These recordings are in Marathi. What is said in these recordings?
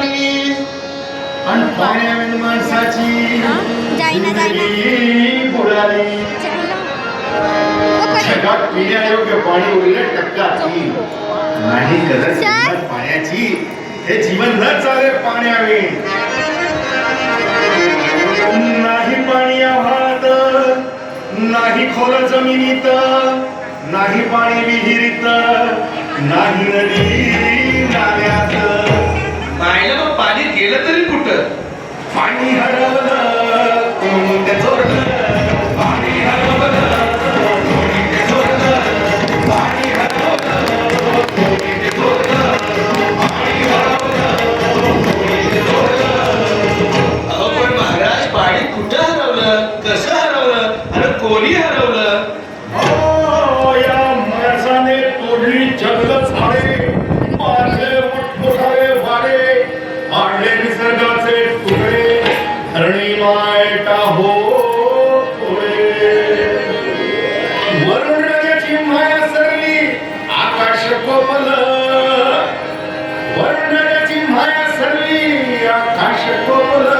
लागली आणि पाण्याने माणसाची जिंदगी बुडाली. जगात पिण्यायोग्य पाणी उरलं टक्काची नाही गरज पाण्याची. हे जीवन न चाले पाण्यावे नाही पाणी आव्हात नाही खोल जमिनीत नाही पाणी विहिरीत नाही नदी नाल्यात. पाहिलं मग पाणी गेलं तरी कुठं? पाणी हरवलं कोणी ते चोरलं. पाणी हरवलं कोणी ते चोरलं. पाणी हरवलं कोणी ते चोरलं. पाणी हरवलं कोणी ते चोरलं. अहो पण महाराज पाणी कुठं हरवलं, कसं हरवलं आणि कोणी हरवलं? या माणसाने तोडली जंगल झाडे मारले मोठमोठाले वाडे पाडले निसर्गाचे तुकडे धरणी मायटा हो पुढे. वरून नद्याची माया सरली आकाश कोपलं. वरून नद्याची माया सरली आकाश कोपलं.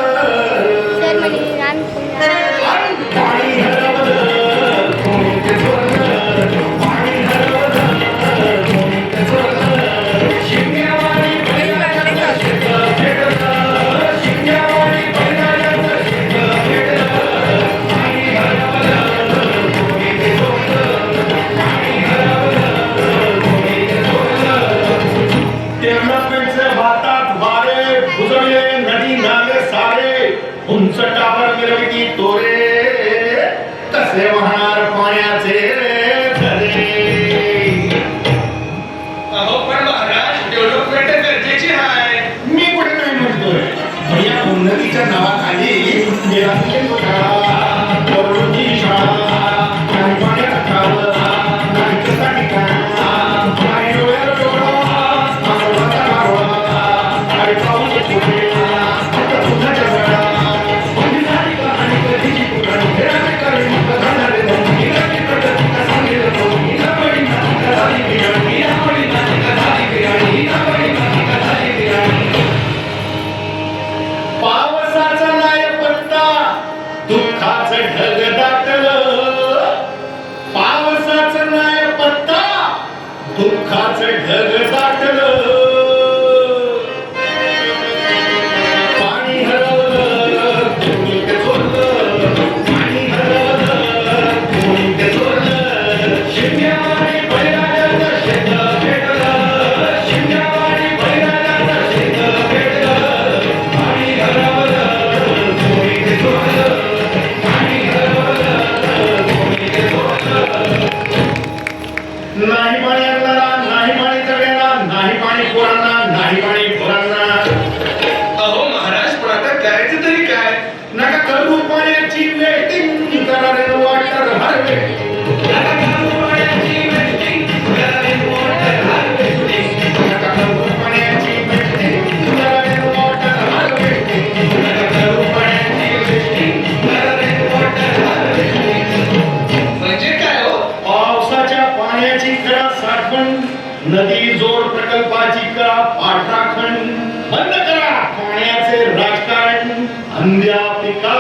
पाणी हरवलं कोणी ते चोरलं. पाणी हरवलं कोणी ते चोरलं. शिंग्यावाणी बैलाचं शेत फेडलं. शिंग्यावाणी बैलाचं शेत फेडलं. पाणी हरवलं कोणी ते चोरलं. पाणी हरवलं कोणी ते चोरलं. टेम्पलमेंटचे भातात वारे भुजळले नदी नाले सारे उंच टावर मिरविती तोरे कसे वाहणार पाण्याचे झरे. अहो पण महाराज डेव्हलपमेंट गरजेची आहे. मी कुठे नाही म्हणतोय. या उन्नतीच्या नावाखाली गेला करोडोची शाळा आणि पाण्याचा कावळा नाही कसा ठिकाण नाही डोळ्याला डोळा मानवाचा मारवा आणि पाऊस फुटेला आता तुझ्या जगाला कोणी झाली का आणि कधीची पुराण खेळाचे करून बघणारे दोन हिराची प्रगती कसा गेलं तो हिरा पडी नाती का झाली बिराणी. हिरा पडी नाती का झाली बिराणी. हिरा पडी नाती का झाली बिराणी. पावसाचा नाही पत्ता दुःखाचं ढग दाटलं. पावसाचं नाही पत्ता दुःखाचं ढग दाटलं. पाणी हरवलं कोणी ते चोरलं. पाणी हरवलं कोणी ते चोरलं. शिंग्यावाणी बैलाचं शेत फेडलं. शिंग्यावाणी बैलाचं शेत फेडलं. पाणी हरवलं कोणी ते चोरलं. पाणी हरवलं कोणी ते चोरलं. नाही पाणी आणणारा नाही पाणी जगण्याला नाही पाणी पोरांना नाही पाणी पोरांना. अहो महाराज पण आता करायचं तरी काय? नका करू पाण्याची वेटिंग करा रे वॉटर हार्वेस्टिंग. नका करू पाण्याची वेटिंग करा रे वॉटर हार्वेस्टिंग. नका करू पाण्याची वेटिंग करा रे वॉटर हार्वेस्टिंग. नका करू पाण्याची वेटिंग करा रे वॉटर हार्वेस्टिंग. म्हणजे काय हो? पावसाच्या पाण्याची करा साठवण. नदी जोड प्रकल्पाची करा पाठराखण. बंद करा पाण्याचे राजकारण. अंध्या पिका